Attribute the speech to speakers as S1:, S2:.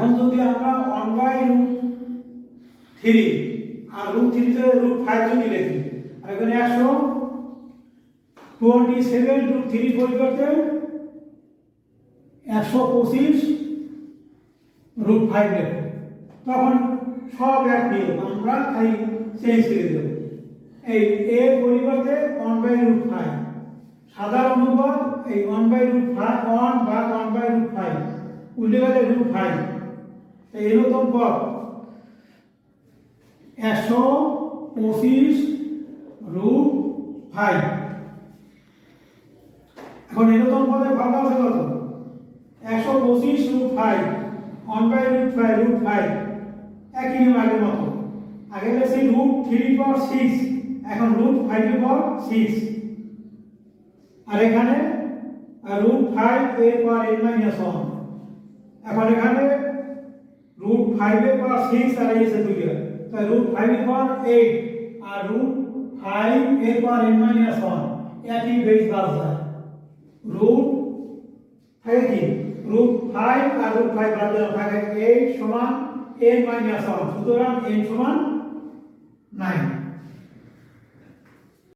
S1: এখন যদি আমরা 1/√3 আর √3 তে √5 যদি লিখি, আর এখানে 127√3 পরিবর্তে 125√5 লিখব, তখন সব এক নিয়ম, আমরা খালি চেঞ্জ করে দেব। এই এর পরিবর্তে 1/√5, সাধারণ অনুপাত এই 1/√5 1 বা 1/√5 উল্টে গেলে √5, এই এরকম পদ 125√5। এখন এরকম পদে ভাগ আছে কত? 125√5 1/√5 একই নিয়ম আগের মতো। আগে বেশি √3/6, এখন √5 এর পর 6, আর এখানে √5 এর পর n-1। এখন এখানে √5 এর পর 6 আর এসে 2 তাই √5 এর পর 8 আর √5 এর পর n-1 একই বেস বাদ যায়। √5 আর √5 বাদ দিলে থাকে 8 সমান n-1, সুতরাং n সমান 9।